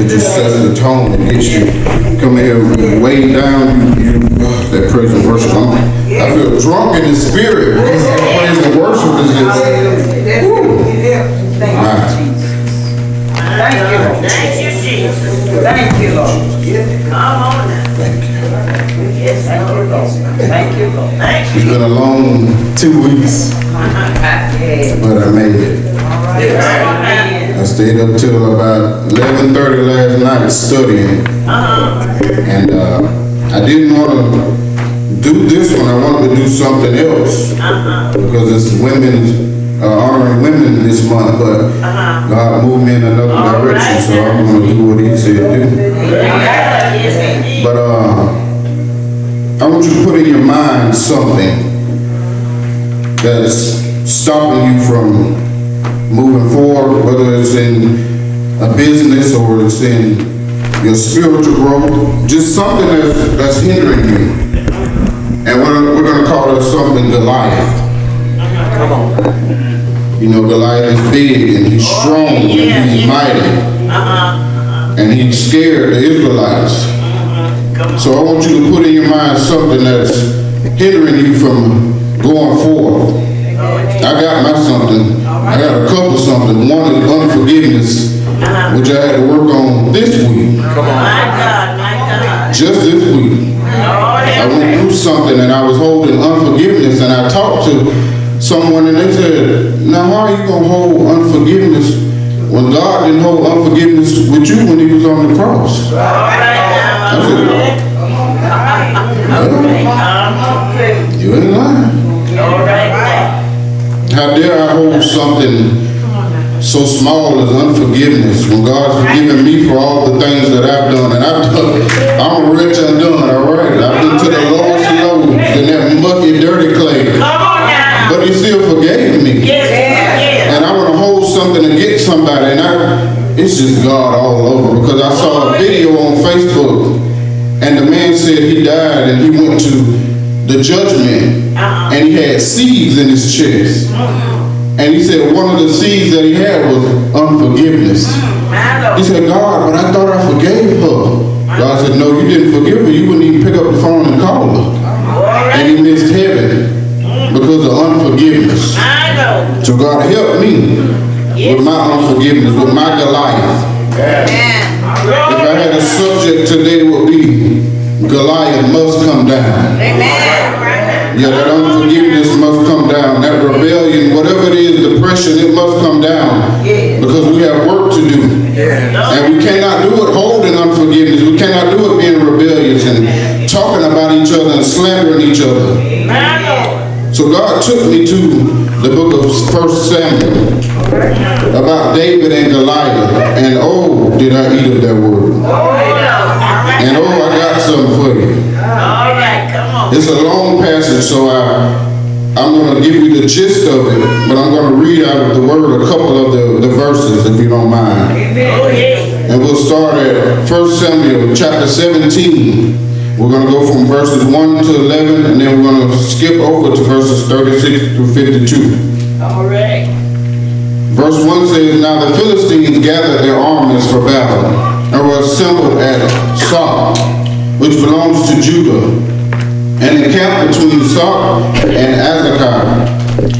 it just sets the tone and gets you come here way down. That praise and worship. I feel drunk in the spirit because that praise and worship is just. Thank you, Lord. Thank you, Jesus. Thank you, Lord. Come on now. Thank you. Yes, thank you, Lord. Thank you, Lord. Thank you. It's been a long 2 weeks, but I made it. I stayed up till about 11:30 last night studying, and I didn't want to do this one. I wanted to do something else because it's women's honoring women this month, but God moved me in another direction, so I'm going to do what He said do. But I want you to put in your mind something that's stopping you from moving forward, whether it's in a business or it's in your spiritual growth, just something that's hindering you. And we're going to call that something Goliath. Come on. You know, Goliath is big and he's strong and he's mighty. And he scared the Israelites. So I want you to put in your mind something that's hindering you from going forward. I got my something. I got a couple something. One is unforgiveness, which I had to work on this week. My God. Just this week. I went through something and I was holding unforgiveness, and I talked to someone and they said, now how are you going to hold unforgiveness when God didn't hold unforgiveness with you when He was on the cross? I said, you ain't lying. How dare I hold something so small as unforgiveness when God's forgiven me for all the things that I've done, and I'm rich and done, all right? I've been to the lowest lows in that mucky, dirty clay. But He still forgave me. And I want to hold something against somebody, and it's just God all over, because I saw a video on Facebook, and the man said he died and he went to the judgment, and he had seeds in his chest. And he said one of the seeds that he had was unforgiveness. He said, God, but I thought I forgave her. God said, no, you didn't forgive her. You wouldn't even pick up the phone and call her. And he missed heaven because of unforgiveness. So God help me with my unforgiveness, with my Goliath. If I had a subject today, it would be Goliath must come down. Yeah, that unforgiveness must come down. That rebellion, whatever it is, depression, it must come down. Because we have work to do. And we cannot do it holding unforgiveness. We cannot do it being rebellious and talking about each other and slandering each other. So God took me to the book of 1 Samuel about David and Goliath. And oh, did I eat of that word. And oh, I got something for you. It's a long passage, so I'm going to give you the gist of it, but I'm going to read out of the word a couple of the verses, if you don't mind. And we'll start at 1 Samuel chapter 17. We're going to go from verses 1 to 11, and then we're going to skip over to verses 36 through 52. All right. Verse 1 says, now the Philistines gathered their armies for battle, and were assembled at Sop, which belongs to Judah, and encamped between Sop and Azekah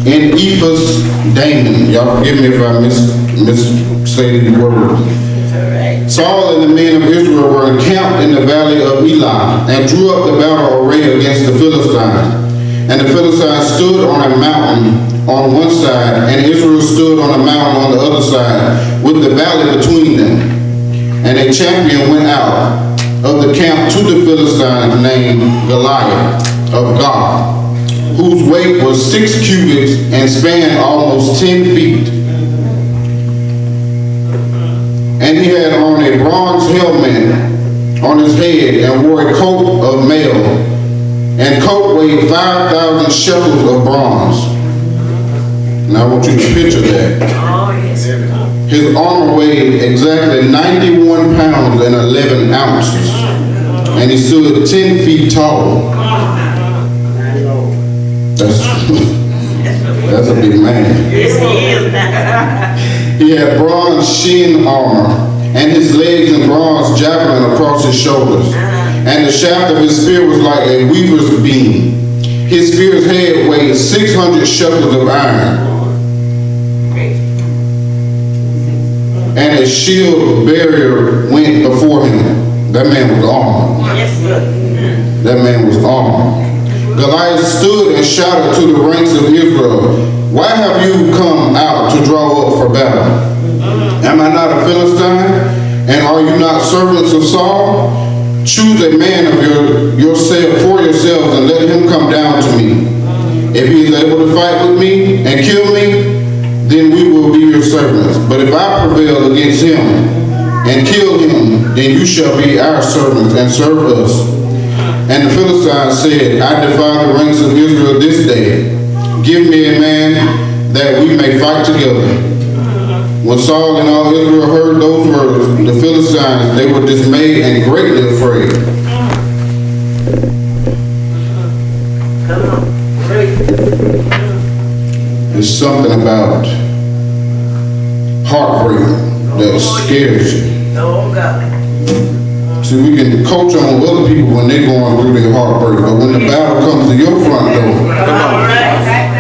in Ephes Dammim. Y'all forgive me if I misstated the word. Saul and the men of Israel were encamped in the valley of Elah, and drew up the battle array against the Philistines. And the Philistines stood on a mountain on one side, and Israel stood on a mountain on the other side, with the valley between them. And a champion went out of the camp to the Philistines named Goliath of Gath, whose weight was 6 cubits and spanned almost 10 feet. And he had on a bronze helmet on his head, and wore a coat of mail, and coat weighed 5,000 shekels of bronze. Now I want you to picture that. His armor weighed exactly 91 pounds and 11 ounces. And he stood 10 feet tall. That's a big man. He had bronze shin armor. and his legs in bronze javelin across his shoulders. And the shaft of his spear was like a weaver's beam. His spear's head weighed 600 shekels of iron. And a shield barrier went before him. That man was armed. That man was armed. Goliath stood and shouted to the ranks of Israel, "Why have you come out to draw up for battle? Am I not a Philistine? And are you not servants of Saul? Choose a man of yourself for yourselves and let him come down to me. If he is able to fight with me and kill me, then we will be your servants. But if I prevail against him and kill him, then you shall be our servants and serve us." And the Philistines said, "I defy the ranks of Israel this day. Give me a man that we may fight together." When Saul and all Israel heard those words, the Philistines, they were dismayed and greatly afraid. There's something about heartbreak that scares you. Oh, God. See, we can coach on other people when they're going through their heartbreak, but when the battle comes to your front door,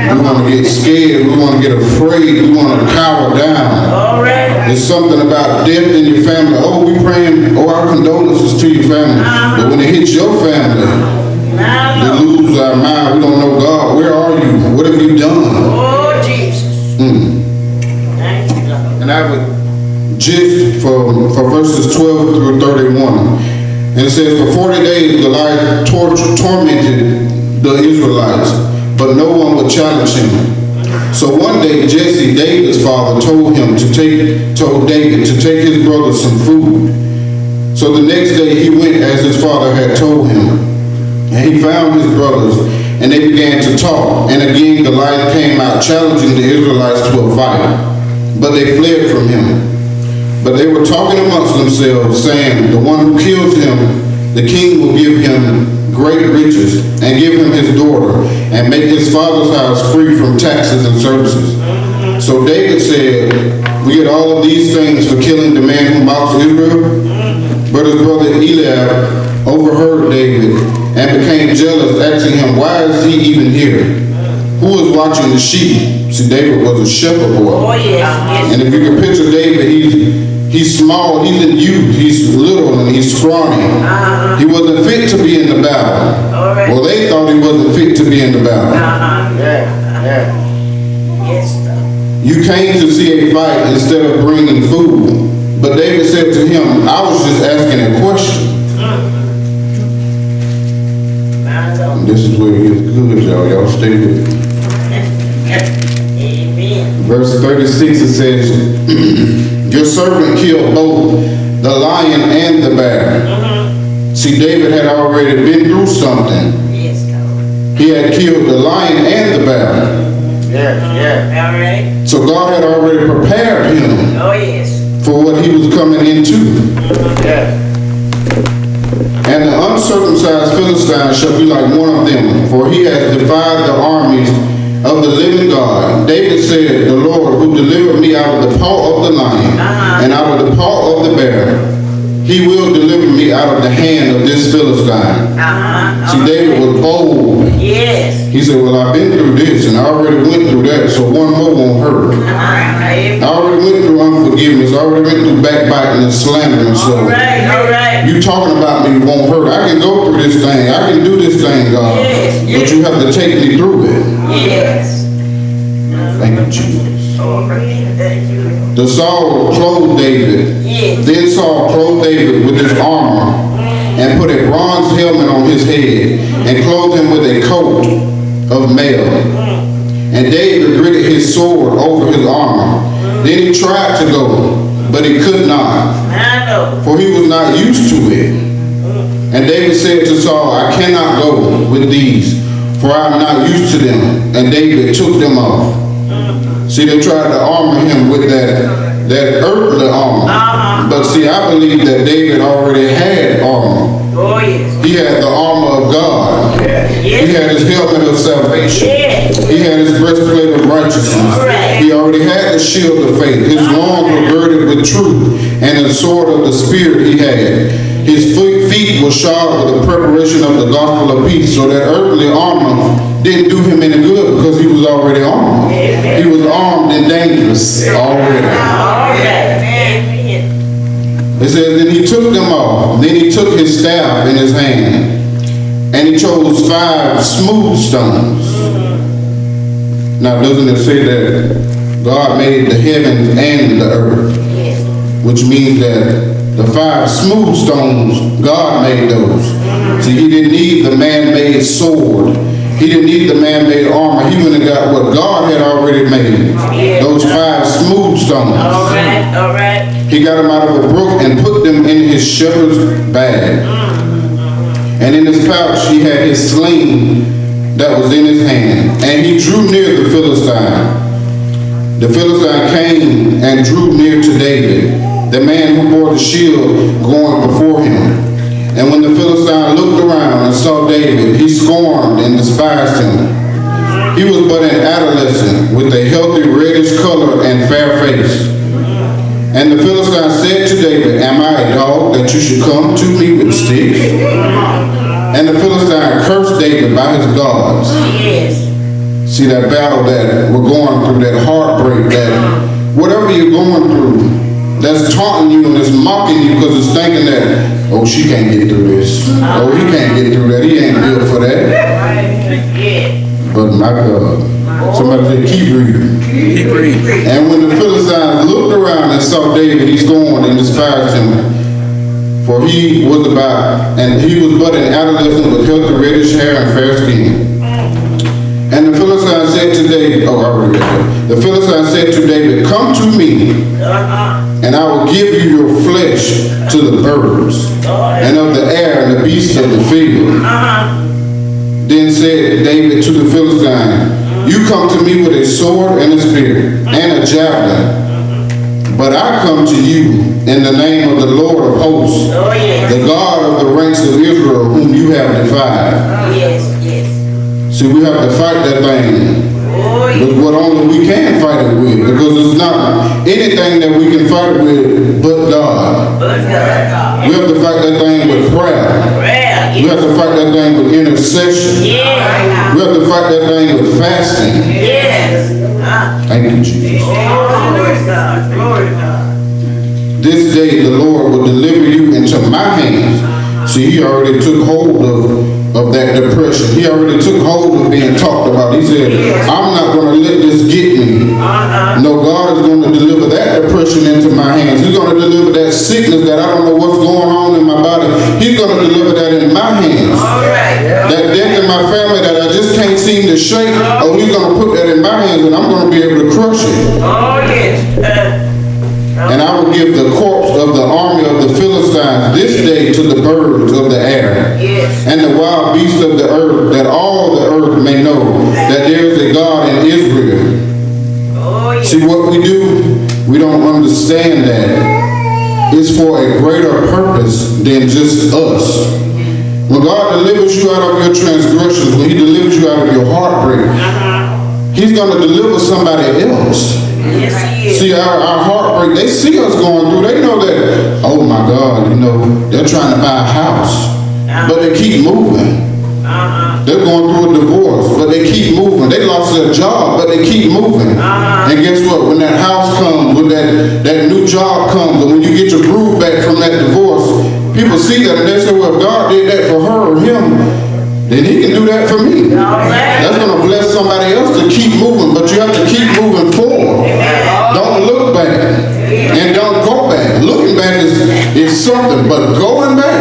we want to get scared, we want to get afraid, we want to cower down. All right. There's something about death in your family. Oh, we praying, oh, our condolences to your family. But when it hits your family, we lose our mind. We don't know God. Where are you? What have you done? Oh, Jesus. Thank you, Lord. And I would gist for verses 12 through 31. And it says, for 40 days Goliath tormented the Israelites, but no one would challenge him. So one day Jesse, David's father, told David to take his brother some food. So the next day he went as his father had told him. And he found his brothers, and they began to talk. And again Goliath came out challenging the Israelites to a fight. But they fled from him. But they were talking amongst themselves, saying, the one who kills him, the king will give him great riches, and give him his daughter, and make his father's house free from taxes and services. So David said, we get all of these things for killing the man who mocks Israel? But his brother Eliab overheard David and became jealous, asking him, why is he even here? Who is watching the sheep? See, David was a shepherd boy. Oh, yes. And if you can picture David, he's small, he's in youth, he's little, and he's scrawny. He wasn't fit to be in the battle. Well, they thought he wasn't fit to be in the battle. Yes, sir. You came to see a fight instead of bringing food. But David said to him, I was just asking a question. And this is where it gets good, y'all. Y'all stay with me. Amen. Verse 36, it says, your servant killed both the lion and the bear. See, David had already been through something. Yes, God. He had killed the lion and the bear. All right. So God had already prepared him Oh, yes. for what he was coming into. And the uncircumcised Philistine shall be like one of them, for he has defied the armies of the living God. David said, the Lord who delivered me out of the paw of the lion and out of the paw of the bear, he will deliver me out of the hand of this Philistine. See, David was bold. Yes. He said, well, I've been through this and I already went through that, so one more won't hurt. I already went through unforgiveness. I already went through backbiting and slandering. So All right. you talking about me won't hurt. I can go through this thing. I can do this thing, God. Yes. But you have to take me through it. Yes. Thank you, Jesus. All right. Thank you. The Saul clothed David. Yes. Then Saul clothed David with his armor and put a bronze helmet on his head and clothed him with a coat of mail. And David gritted his sword over his armor. Then he tried to go, but he could not, I know. for he was not used to it. And David said to Saul, I cannot go with these, for I am not used to them. And David took them off. See, they tried to armor him with that earthly armor. But see, I believe that David already had armor. Oh, yes. He had the armor of God. Yes. He had his helmet of salvation. He had his breastplate of righteousness. He already had the shield of faith. His loins were girded with truth, and the sword of the Spirit he had. His feet were shod with the preparation of the gospel of peace, so that earthly armor didn't do him any good because he was already armed. He was armed and dangerous already. It says, then he took them off. Then he took his staff in his hand, and he chose 5 smooth stones. Now, doesn't it say that God made the heavens and the earth? Which means that the 5 smooth stones, God made those. See, he didn't need the man-made sword. He didn't need the man-made armor. He went and got what God had already made. Those 5 smooth stones. All right. He got them out of a brook and put them in his shepherd's bag. And in his pouch he had his sling that was in his hand. And he drew near the Philistine. The Philistine came and drew near to David, the man who bore the shield going before him. And when the Philistine looked around and saw David, he scorned and despised him. He was but an adolescent with a healthy reddish color and fair face. And the Philistine said to David, am I a dog that you should come to me with sticks? And the Philistine cursed David by his gods. See that battle that we're going through, that heartbreak, that whatever you're going through, that's taunting you and it's mocking you because it's thinking that, oh, she can't get through this. Oh, he can't get through that. He ain't built for that. But my God, somebody said, keep reading. Keep reading. And when the Philistines looked around and saw David, he scorned and despised him. For he was but an adolescent with healthy reddish hair and fair skin. And the Philistine said to David, the Philistine said to David, come to me, and I will give you your flesh to the birds, and of the air and the beasts of the field. Then said David to the Philistine, you come to me with a sword and a spear and a javelin, but I come to you in the name of the Lord of hosts, the God of the ranks of Israel, whom you have defied. See, we have to fight that thing with what only we can fight it with, because it's not anything that we can fight it with but God. We have to fight that thing with prayer. We have to fight that thing with intercession. We have to fight that thing with fasting. Thank you, Jesus. This day the Lord will deliver you into my hands. See, he already took hold of that depression. He already took hold of being talked about. He said, I'm not going to let this get me. No, God is going to deliver that depression into my hands. He's going to deliver that sickness that I don't know what's going on in my body. He's going to deliver that in my hands. That death in my family that I just can't seem to shake, oh, he's going to put that in my hands and I'm going to be able to crush it. And I will give the corpse of the army of the Philistines this day to the birds of the air, and the wild beasts of the earth, that all the earth may know that there is a God in Israel. See, what we do, we don't understand that it's for a greater purpose than just us. When God delivers you out of your transgressions, when he delivers you out of your heartbreak, he's going to deliver somebody else. See, our heartbreak, they see us going through, they know that, oh my God, they're trying to buy a house, but they keep moving. They're going through a divorce, but they keep moving. They lost their job, but they keep moving. And guess what? When that house comes, when that new job comes, and when you get your groove back from that divorce, people see that and they say, well, if God did that for her or him, then he can do that for me. That's going to bless somebody else to keep moving, but you have to keep moving forward. Don't look back and don't go back. Looking back is something, but going back,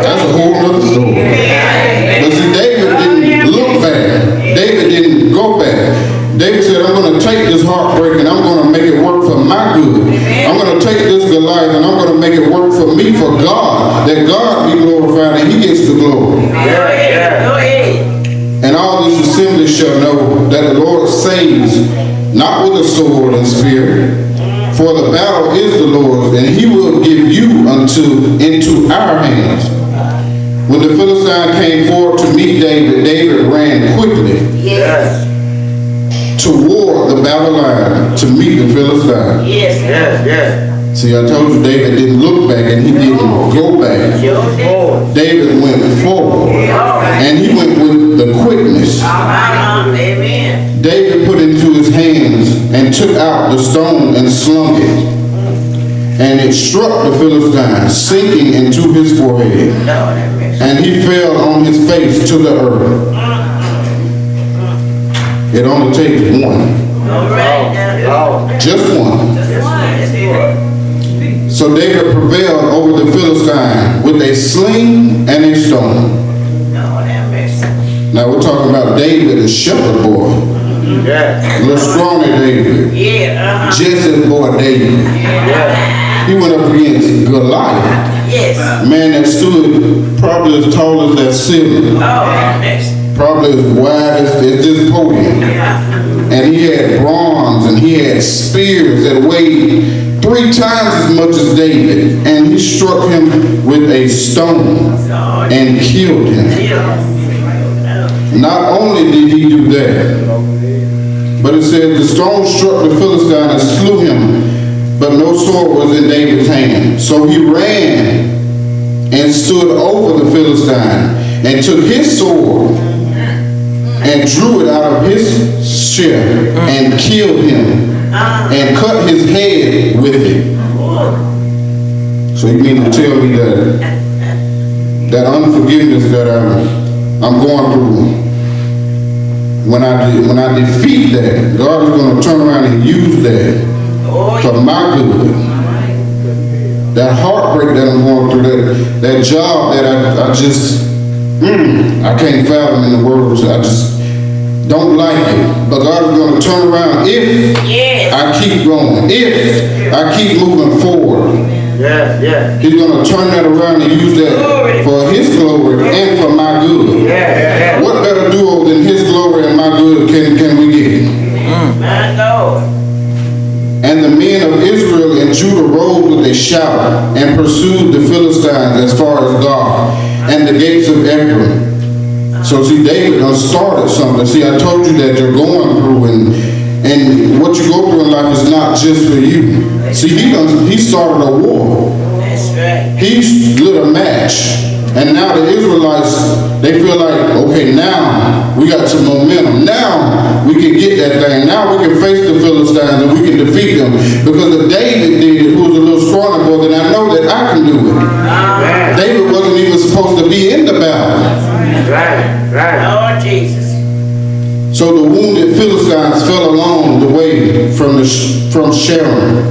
that's a whole other story. But see, David didn't look back. David didn't go back. David said, I'm going to take this heartbreak and I'm going to make it work for my good. I'm going to take this Goliath and I'm going to make it work for me, for God, that God be glorified and he gets the glory. And all this assembly shall know that the Lord saves not with a sword and spear, for the battle is the Lord's, and he will give you into our hands. When the Philistine came forward to meet meet David, David ran quickly Yes. toward the battle line to meet the Philistine. Yes. Yes. Yes. See, I told you David didn't look back and he didn't go back. David went forward. And he went with the quickness. Amen. David put into his hands and took out the stone and slung it. And it struck the Philistine, sinking into his forehead. And he fell on his face to the earth. It only takes one. Just one. So David prevailed over the Philistine with a sling and a stone. Now we're talking about David, a shepherd boy. Little scrawny David. Jesse's boy David. He went up against Goliath. A man that stood probably as tall as that ceiling. Probably as wide as this podium. And he had bronze and he had spears that weighed 3 times as much as David. And he struck him with a stone and killed him. Not only did he do that, but it says the stone struck the Philistine and slew him, but no sword was in David's hand. So he ran and stood over the Philistine and took his sword and drew it out of his sheath and killed him and cut his head with it. So you mean to tell me that unforgiveness that I'm going through, when I defeat that, God is going to turn around and use that for my good. That heartbreak that I'm going through, that job that I just I can't fathom in the words. I just don't like it. But God is going to turn around if I keep going, if I keep moving forward. He's going to turn that around and use that for his glory and for my good. What better duo than his glory and my good can we get? My Lord. And the men of Israel and Judah rose with a shout and pursued the Philistines as far as Gath and the gates of Ekron. So see, David done started something. See, I told you that you're going through and what you go through in life is not just for you. See, he started a war. That's right. He lit a match. And now the Israelites, they feel like, okay, now we got some momentum. Now we can get that thing. Now we can face the Philistines and we can defeat them. Because if David did it, who was a little scrawny boy, then I know that I can do it. David wasn't even supposed to be in the battle. Right. Lord Jesus. So the wounded Philistines fell along the way from Sharon,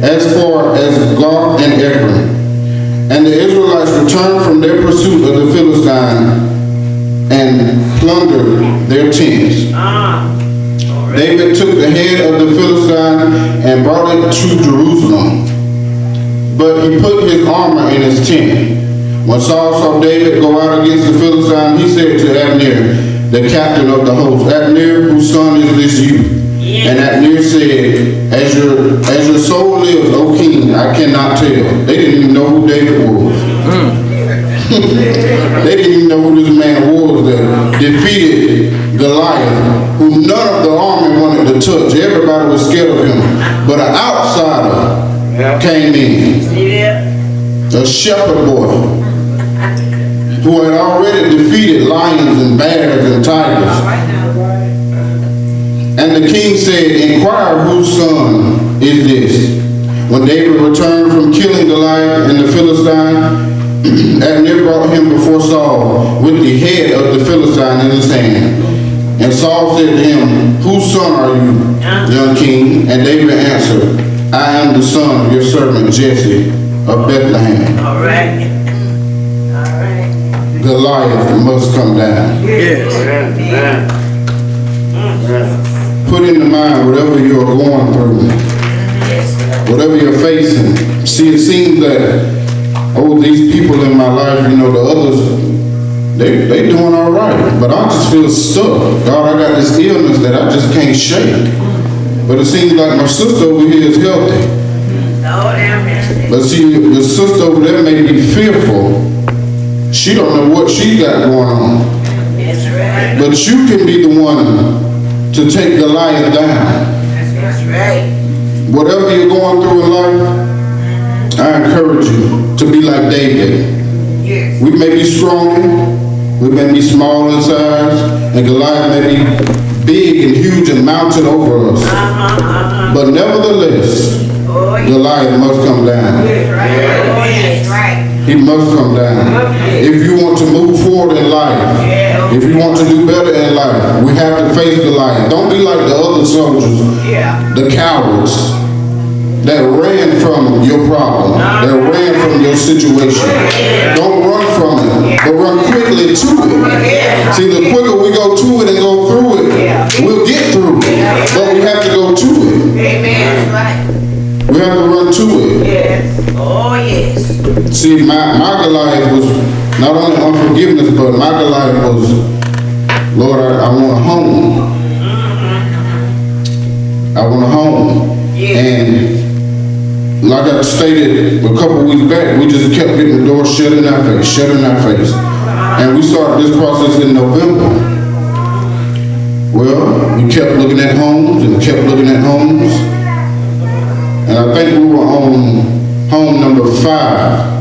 as far as Gath and Ekron. And the Israelites returned from their pursuit of the Philistine and plundered their tents. David took the head of the Philistine and brought it to Jerusalem. But he put his armor in his tent. When Saul saw David go out against the Philistine, he said to Abner, the captain of the host, Abner, whose son is this youth? And Abner said, as your soul lives, O king, I cannot tell. They didn't even know who David was. They didn't even know who this man was that defeated Goliath, who none of the army wanted to touch. Everybody was scared of him. But an outsider came in. A shepherd boy who had already defeated lions and bears and tigers. And the king said, inquire whose son is this. When David returned from killing Goliath and the Philistine, Abner brought him before Saul with the head of the Philistine in his hand. And Saul said to him, whose son are you, young king? And David answered, I am the son of your servant Jesse of Bethlehem. All right. Goliath must come down. Put into mind whatever you're going through, whatever you're facing. See, it seems that, these people in my life, the others, they doing all right. But I just feel stuck. God, I got this illness that I just can't shake. But it seems like my sister over here is healthy. But see, the sister over there may be fearful. She don't know what she got going on. But you can be the one to take Goliath down. That's right. Whatever you're going through in life, I encourage you to be like David. Yes. We may be strong, we may be small in size, and Goliath may be big and huge and mounted over us. But nevertheless, Goliath must come down. He must come down. If you want to move forward in life, if you want to do better in life, we have to face Goliath. Don't be like the other soldiers, the cowards that ran from your problem, that ran from your situation. Don't run from it, but run quickly to it. See, the quicker we go to it and go through it, we'll get through it. But we have to go to it. We have to run to it. Yes. Oh, yes. See, my Goliath was not only unforgiveness, but my Goliath was, Lord, I want a home. I want a home. And like I stated a couple weeks back, we just kept getting the door shut in our face, shut in our face. And we started this process in November. Well, we kept looking at homes and kept looking at homes. And I think we were on home number 5.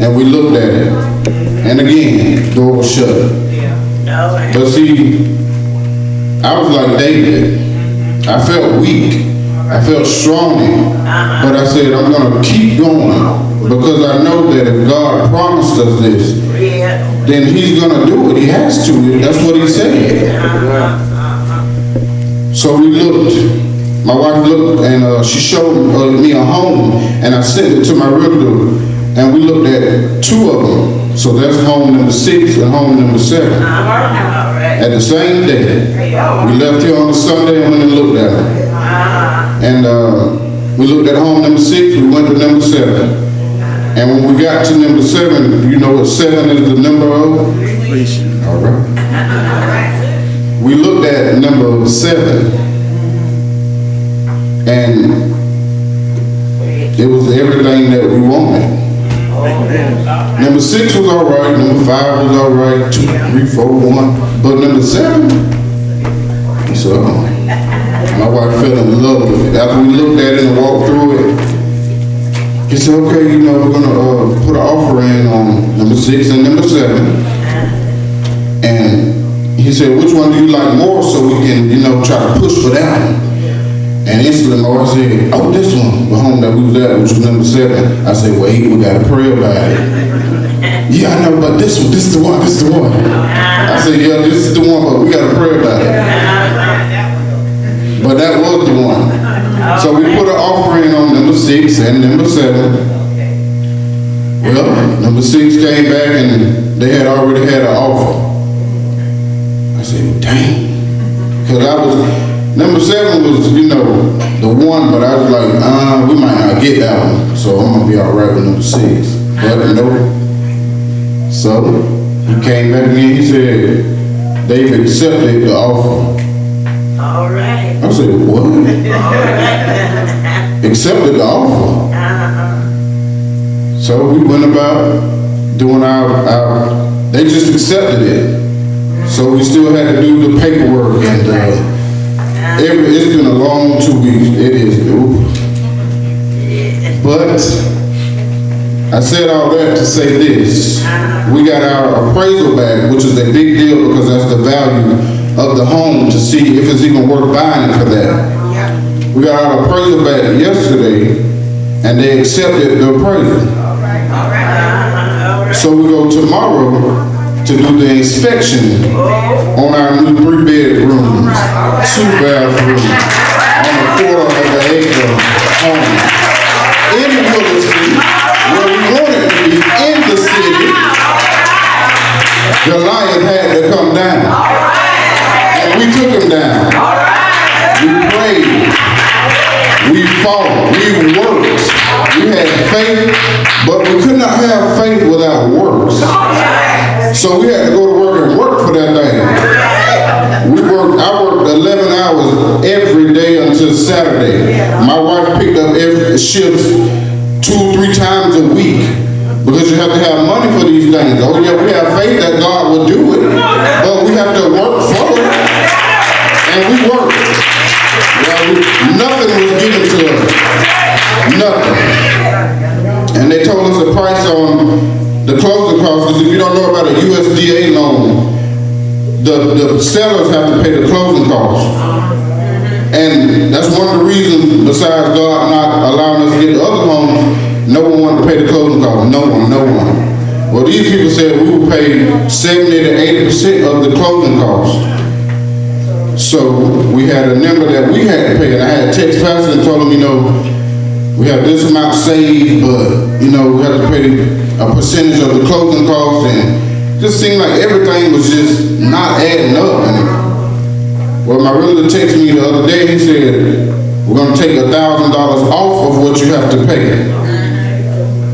And we looked at it. And again, the door was shut. But see, I was like David. I felt weak. I felt strong. But I said, I'm going to keep going. Because I know that if God promised us this, then he's going to do it. He has to. That's what he said. So we looked. My wife looked and she showed me a home, and I sent it to my realtor, and we looked at 2 of them. So that's home number 6 and home number 7. At the same day. We left here on a Sunday and went and looked at them. And we looked at home number 6, we went to number 7. And when we got to number 7, you know what 7 is the number of? Completion. All right. We looked at number 7. And it was everything that we wanted. Number 6 was all right. Number 5 was all right. 2, 3, 4, 1. But number 7, so my wife fell in love with it. After we looked at it and walked through it, he said, okay, you know, we're going to put an offer in on number 6 and number 7. And he said, which one do you like more so we can, you know, try to push for that one? And instantly my wife said, oh, this one, the home that we was at, which was number 7. I said, wait, we got to pray about it. Yeah, I know, but this one, this is the one, this is the one. I said, yeah, this is the one, but we got to pray about it. But that was the one. So we put an offering on number 6 and number 7. Well, number 6 came back and they had already had an offer. I said, well, dang. Because I was, number 7 was, you know, the one, but I was like, we might not get that one. So I'm going to be all right with number 6. But no. So he came back again, he said, they've accepted the offer. All right. I said, what? Accepted the offer. So we went about doing our they just accepted it. So we still had to do the paperwork and it's been a long 2 weeks. It is. But I said all that to say this. We got our appraisal back, which is a big deal because that's the value of the home to see if it's even worth buying it for that. We got our appraisal back yesterday and they accepted the appraisal. So we go tomorrow to do the inspection on our new 3 bedrooms, 2 bathrooms, on a 1/4 acre home. In Williston, where we wanted to be in the city, Goliath had to come down. And we took him down. We prayed. We fought. We worked. We had faith, but we could not have faith without works. So we had to go to work and work for that thing. I worked 11 hours every day until Saturday. My wife picked up every shift 2 or 3 times a week. Because you have to have money for these things. Oh yeah, we have faith that God will do it, but we have to work for it. And we work. Nothing was given to us. Nothing. And they told us the price on the closing costs, because if you don't know about a USDA loan, the sellers have to pay the closing costs. And that's one of the reasons, besides God not allowing us to get the other homes, no one wanted to pay the closing costs. No one. Well, these people said we would pay 70 to 80% of the closing costs. So we had a number that we had to pay, and I had a text pastor and told him, we have this amount saved, but we have to pay a percentage of the closing costs, and it just seemed like everything was just not adding up. And well, my relative texted me the other day. He said, we're going to take $1,000 off of what you have to pay.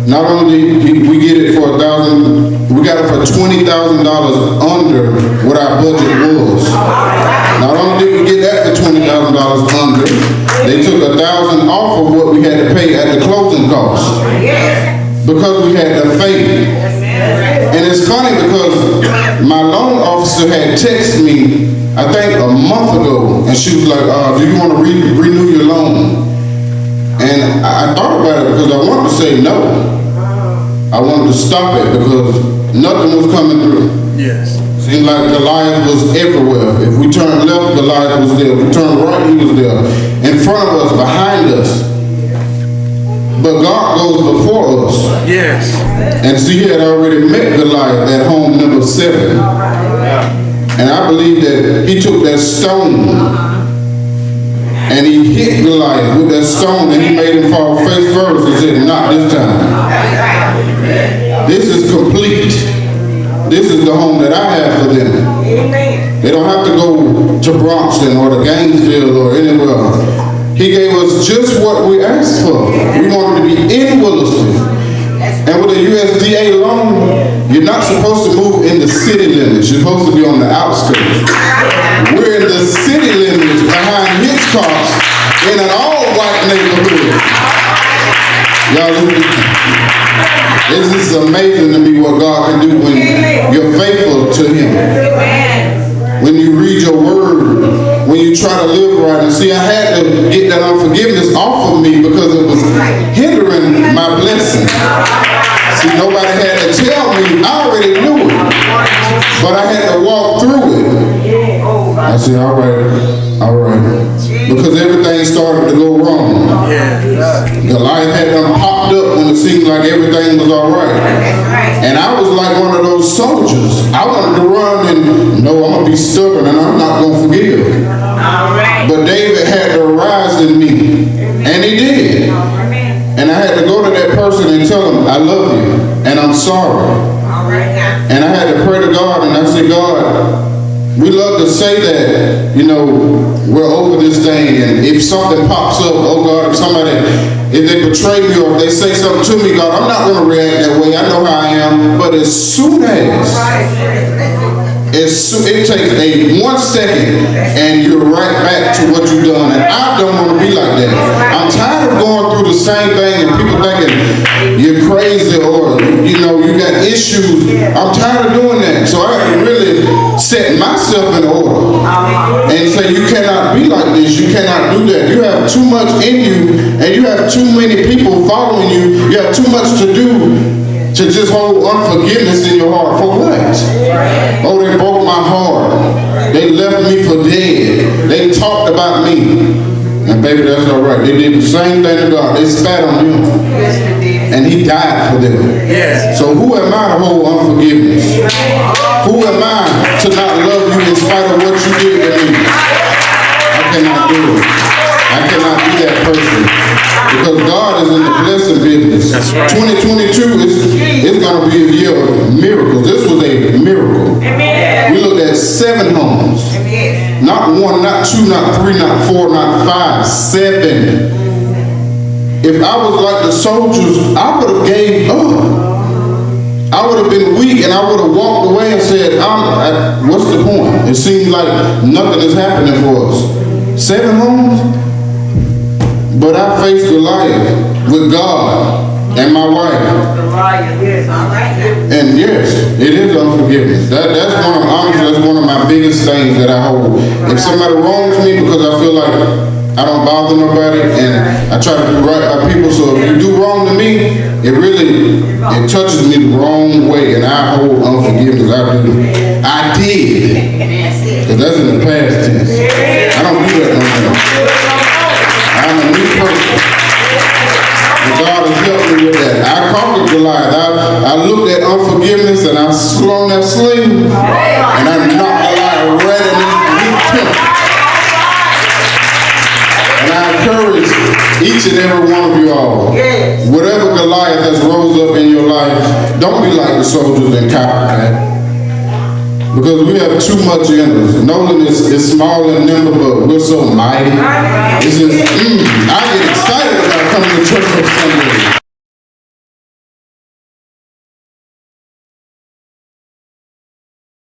Not only did we get it for $1,000, we got it for $20,000 under what our budget was. Not only did we get that for $20,000 under, they took $1,000 off of what we had to pay at the closing costs because we had the faith. And it's funny because my loan officer had texted me, I think a month ago, and she was like, do you want to renew your loan? And I thought about it because I wanted to say no. I wanted to stop it because nothing was coming through. Yes. Seemed like Goliath was everywhere. If we turned left, Goliath was there. If we turned right, he was there. In front of us, behind us. But God goes before us. Yes. And see, he had already met Goliath at home number 7. And I believe that he took that stone and he hit Goliath with that stone, and he made him fall face first and said, not this time. This is complete. This is the home that I have for them. They don't have to go to Bronxton or to Gainesville or anywhere. He gave us just what we asked for. We wanted to be in Williston. And with a USDA loan, you're not supposed to move in the city limits. You're supposed to be on the outskirts. We're in the city limits behind Hitchcock's in an all-white neighborhood. Y'all, this is amazing to me what God can do when you're faithful to Him. When you read your word, when you try to live right. And see, I had to get that unforgiveness off of me because it was hindering my blessing. See, nobody had to tell me. I already knew it. But I had to walk through it. I said, all right. Because everything started to go wrong. Goliath had done popped up when it seemed like everything was all right. And I was like one of those soldiers. I wanted to run and, no, I'm going to be stubborn and I'm not going to forgive. But David had to arise in me. And he did. And I had to go to that person and tell him, I love you and I'm sorry. And I had to pray to God, and I said, God, we love to say that, we're over this thing, and if something pops up, oh God, if they betray me or if they say something to me, God, I'm not going to react that way. I know how I am. But as soon as it takes 1 second and you're right back to what you've done, and I don't want to be like that. I'm tired of going through the same thing and people thinking you're crazy or you got issues. I'm tired of doing that. So I have to really set myself in order and say you cannot be like this. You cannot do that. You have too much in you and you have too many people following you. You have too much to do to just hold unforgiveness in your heart. For what? Oh, they broke my heart. They left me for dead. They talked about me. And baby, that's all right. They did the same thing to God. They spat on him. And he died for them. So who am I to hold unforgiveness? Who am I to not love you in spite of what you did to me? I cannot do it. I cannot be that person. Because God is in the blessing business. That's right. 2022 is going to be a year of miracles. This was a miracle. Amen. We looked at 7 homes. Amen. Not 1, not 2, not 3, not 4, not 5, 7. If I was like the soldiers, I would have gave up. I would have been weak and I would have walked away and said, what's the point? It seems like nothing is happening for us. 7 homes? But I faced Goliath with God. and my wife. And yes, it is unforgiveness. That's one of, honestly, that's one of my biggest things that I hold. If somebody wrongs me because I feel like I don't bother nobody and I try to do right by people, so if you do wrong to me, it touches me the wrong way, and I hold unforgiveness. I did. Because that's in the past tense. I don't do that no more. I'm a new person. And God has helped me with that. I conquered Goliath. I looked at unforgiveness and I slung that sling and I knocked Goliath right in his temple. And I encourage each and every one of you all, whatever Goliath has rose up in your life, don't be like the soldiers in Copperhead. Because we have too much in us. Nolan is small and nimble, but we're so mighty. It's just, I get excited about coming to church on Sunday.